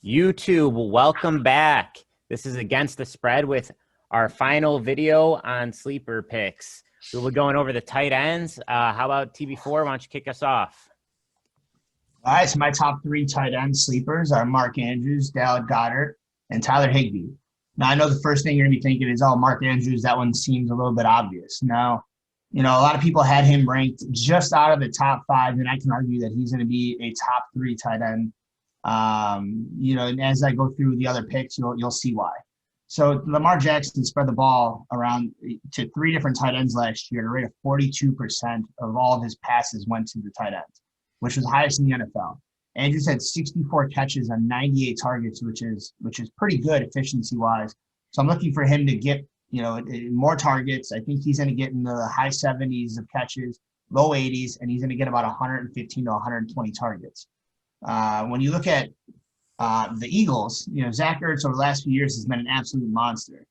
YouTube, welcome back. This is Against the Spread with our final video on sleeper picks. We will be going over the tight ends. How about TB4? Why don't you kick us off? All right, so my top three tight end sleepers are Mark Andrews, Dallas Goedert, and Tyler Higbee. Now, I know the first thing you're going to be thinking is, oh, Mark Andrews, that one seems a little bit obvious. Now, a lot of people had him ranked just out of the top five, and I can argue that he's going to be a top three tight end. And as I go through the other picks, you'll see why. So Lamar Jackson spread the ball around to three different tight ends last year at a rate of 42% of all of his passes went to the tight end, which was highest in the NFL. Andrews had 64 catches on 98 targets, which is pretty good efficiency-wise. So I'm looking for him to get, more targets. I think he's going to get in the high 70s of catches, low 80s, and he's going to get about 115 to 120 targets. When you look at the Eagles, Zach Ertz over the last few years has been an absolute monster.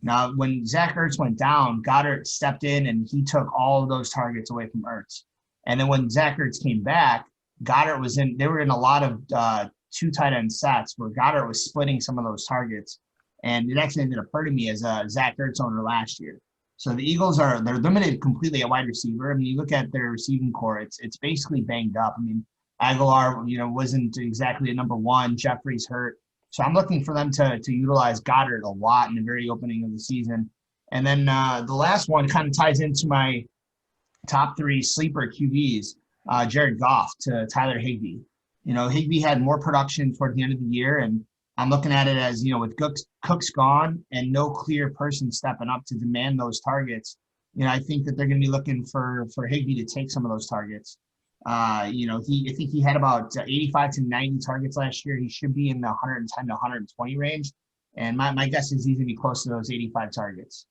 Now, when Zach Ertz went down, Goddard stepped in and he took all of those targets away from Ertz. And then when Zach Ertz came back, they were in a lot of two tight end sets where Goddard was splitting some of those targets. And it actually ended up hurting me as a Zach Ertz owner last year. So the Eagles they're limited completely at wide receiver. I mean, you look at their receiving core, it's basically banged up. I mean, Aguilar, wasn't exactly a number one. Jeffrey's hurt. So I'm looking for them to utilize Goddard a lot in the very opening of the season. And then the last one kind of ties into my top three sleeper QBs, Jared Goff to Tyler Higbee. Higbee had more production toward the end of the year, and I'm looking at it as, with Cook's gone and no clear person stepping up to demand those targets, I think that they're going to be looking for Higbee to take some of those targets. I think he had about 85 to 90 targets last year. He should be in the 110 to 120 range. And my guess is he's going to be close to those 85 targets.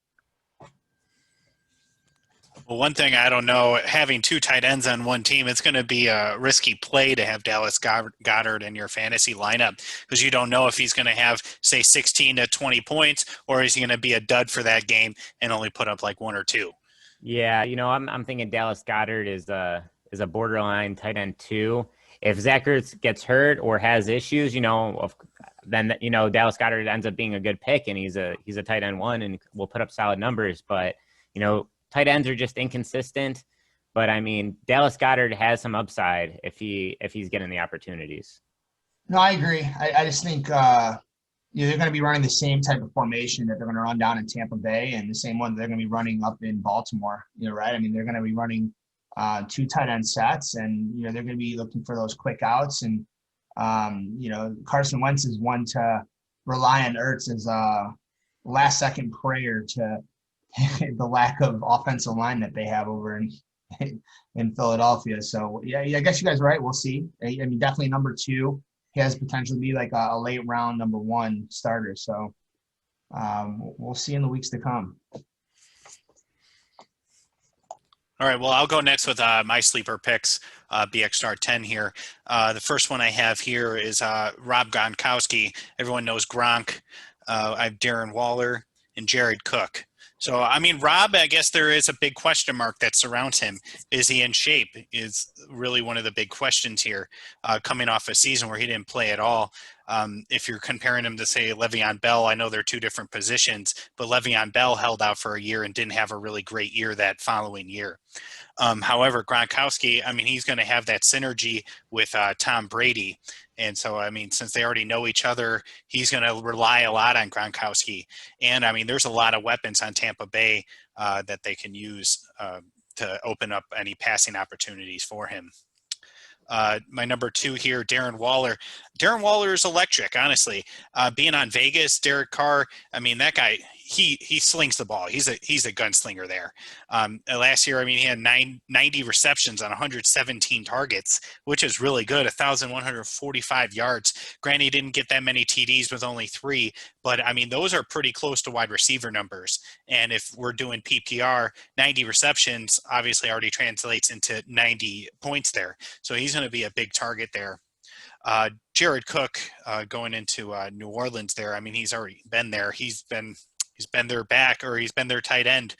Well, one thing I don't know, having two tight ends on one team, it's going to be a risky play to have Dallas Goedert in your fantasy lineup because you don't know if he's going to have, say, 16 to 20 points or is he going to be a dud for that game and only put up like one or two. Yeah, I'm thinking Dallas Goedert is a borderline tight end too. If Zach Ertz gets hurt or has issues, then Dallas Goedert ends up being a good pick, and he's a tight end one and will put up solid numbers. But tight ends are just inconsistent. But I mean, Dallas Goedert has some upside if he's getting the opportunities. No, I agree. I just think they're going to be running the same type of formation that they're going to run down in Tampa Bay, and the same one they're going to be running up in Baltimore. Right? I mean, they're going to be running two tight end sets, and they're going to be looking for those quick outs. And Carson Wentz is one to rely on Ertz as a last second prayer to the lack of offensive line that they have over in Philadelphia. So yeah, I guess you guys are right. We'll see. I mean, definitely number two. He has potential to be like a late round number one starter. So we'll see in the weeks to come. All right, well, I'll go next with my sleeper picks, BXstar 10 here. The first one I have here is Rob Gronkowski. Everyone knows Gronk. I have Darren Waller and Jared Cook. So, I mean, Rob, I guess there is a big question mark that surrounds him. Is he in shape? Is really one of the big questions here, coming off a season where he didn't play at all. If you're comparing him to, say, Le'Veon Bell, I know they're two different positions, but Le'Veon Bell held out for a year and didn't have a really great year that following year. However, Gronkowski, I mean, he's going to have that synergy with Tom Brady. And so, I mean, since they already know each other, he's going to rely a lot on Gronkowski. And, I mean, there's a lot of weapons on Tampa Bay that they can use to open up any passing opportunities for him. My number two here, Darren Waller. Darren Waller is electric, honestly. Being on Vegas, Derek Carr, I mean, that guy, he slings the ball. He's a gunslinger there. Last year, I mean, he had 90 receptions on 117 targets, which is really good, 1,145 yards. Granted, he didn't get that many TDs with only 3, but, I mean, those are pretty close to wide receiver numbers. And if we're doing PPR, 90 receptions obviously already translates into 90 points there. So he's going to be a big target there. Jared Cook going into New Orleans there. I mean, he's already been there. He's been their back, or he's been their tight end.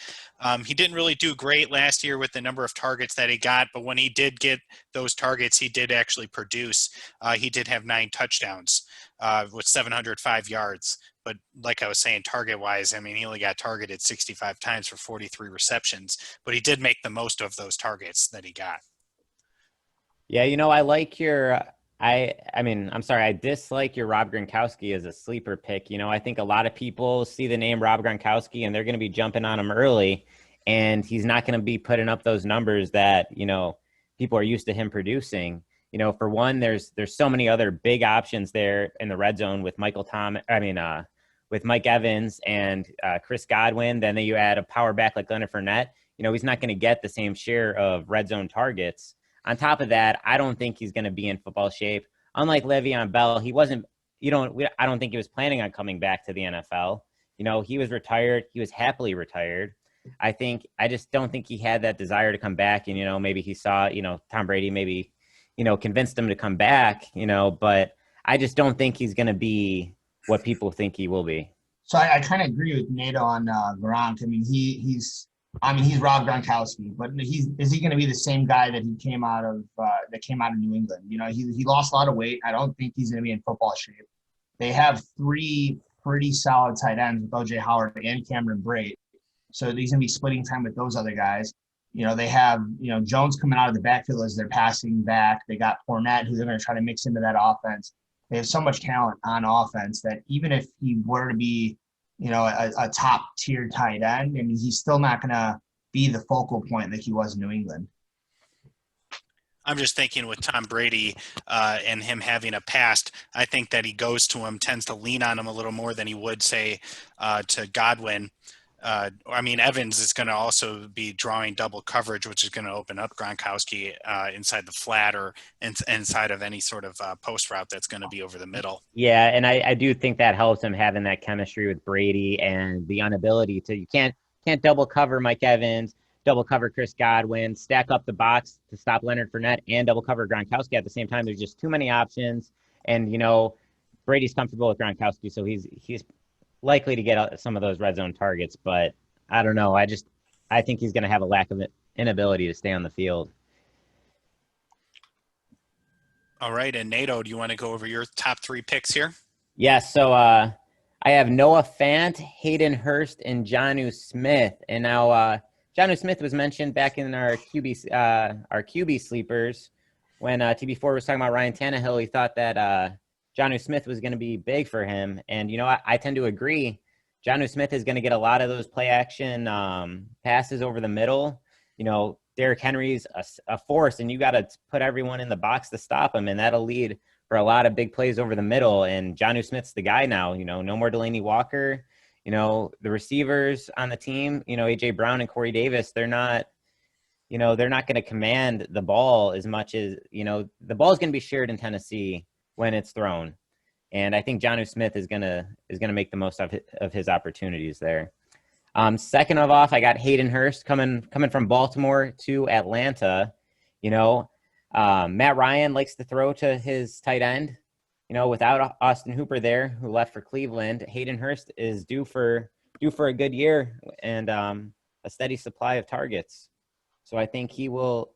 He didn't really do great last year with the number of targets that he got, but when he did get those targets, he did actually produce. He did have 9 touchdowns. with 705 yards. But like I was saying, target-wise, I mean, he only got targeted 65 times for 43 receptions, but he did make the most of those targets that he got. Yeah, I like your I mean, I'm sorry, I dislike your Rob Gronkowski as a sleeper pick. I think a lot of people see the name Rob Gronkowski and they're going to be jumping on him early, and he's not going to be putting up those numbers that, people are used to him producing. For one, there's so many other big options there in the red zone with with Mike Evans and Chris Godwin. Then you add a power back like Leonard Fournette. He's not going to get the same share of red zone targets. On top of that, I don't think he's going to be in football shape. Unlike Le'Veon Bell, he wasn't. I don't think he was planning on coming back to the NFL. He was retired. He was happily retired. I just don't think he had that desire to come back. And maybe he saw Tom Brady maybe convinced him to come back. But I just don't think he's going to be what people think he will be. So I kind of agree with Nato on Gronk. I mean, he's Rob Gronkowski, but is he going to be the same guy that he came out of New England? He lost a lot of weight. I don't think he's going to be in football shape. They have 3 pretty solid tight ends with OJ Howard and Cameron Brate, so he's going to be splitting time with those other guys. They have Jones coming out of the backfield as they're passing back. They got Fournette, who they're going to try to mix into that offense. They have so much talent on offense that even if he were to be a top tier tight end, I mean, he's still not going to be the focal point that he was in New England. I'm just thinking with Tom Brady and him having a past, I think that he goes to him, tends to lean on him a little more than he would say to Godwin. Evans is going to also be drawing double coverage, which is going to open up Gronkowski inside the flat or inside of any sort of post route that's going to be over the middle. Yeah, and I do think that helps him having that chemistry with Brady and the inability to – you can't double cover Mike Evans, double cover Chris Godwin, stack up the box to stop Leonard Fournette, and double cover Gronkowski at the same time. There's just too many options. And, Brady's comfortable with Gronkowski, so he's likely to get some of those red zone targets, but I don't know. I think he's going to have a lack of inability to stay on the field. All right. And Nato, do you want to go over your top 3 picks here? Yes. So I have Noah Fant, Hayden Hurst, and Jonnu Smith. And now Jonnu Smith was mentioned back in our QB sleepers when TB4 was talking about Ryan Tannehill. He thought that Jonnu Smith was going to be big for him. And, I tend to agree. Jonnu Smith is going to get a lot of those play action passes over the middle. Derrick Henry's a force, and you got to put everyone in the box to stop him, and that'll lead for a lot of big plays over the middle. And Jonnu Smith's the guy now. No more Delaney Walker. The receivers on the team, A.J. Brown and Corey Davis, they're not going to command the ball as much as, the ball is going to be shared in Tennessee when it's thrown. And I think Jonnu Smith is gonna make the most of his opportunities there. Second of all, I got Hayden Hurst coming from Baltimore to Atlanta. Matt Ryan likes to throw to his tight end. Without Austin Hooper there, who left for Cleveland, Hayden Hurst is due for a good year and a steady supply of targets. So I think he will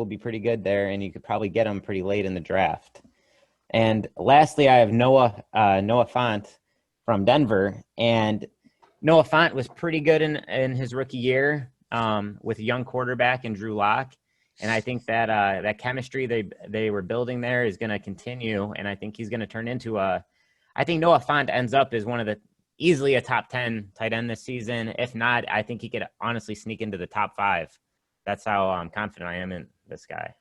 be pretty good there, and you could probably get him pretty late in the draft. And lastly, I have Noah Fant from Denver. And Noah Fant was pretty good in his rookie year with a young quarterback in Drew Lock. And I think that that chemistry they were building there is going to continue. And I think he's going to turn into I think Noah Fant ends up as one of the easily a top 10 tight end this season. If not, I think he could honestly sneak into the top 5. That's how confident I am in this guy.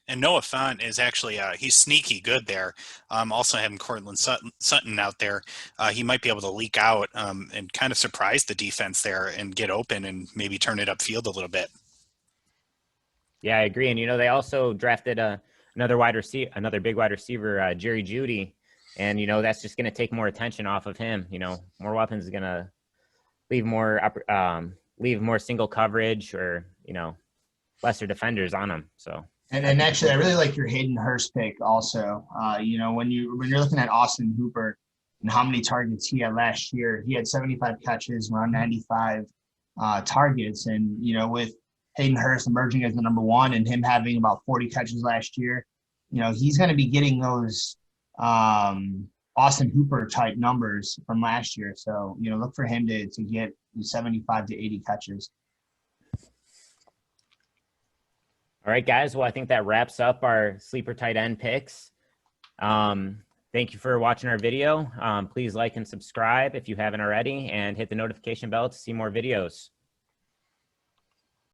And Noah Fant is actually he's sneaky good there. Also having Cortland Sutton out there, he might be able to leak out and kind of surprise the defense there and get open and maybe turn it upfield a little bit. Yeah, I agree. And they also drafted another big wide receiver, Jerry Jeudy, and that's just going to take more attention off of him. More weapons is going to leave more single coverage or lesser defenders on him. So. And actually, I really like your Hayden Hurst pick also. When you're looking at Austin Hooper and how many targets he had last year, he had 75 catches, around 95 targets. And, with Hayden Hurst emerging as the number 1 and him having about 40 catches last year, he's going to be getting those Austin Hooper type numbers from last year. So, look for him to get 75 to 80 catches. All right, guys. Well, I think that wraps up our sleeper tight end picks. Thank you for watching our video. Please like and subscribe if you haven't already, and hit the notification bell to see more videos.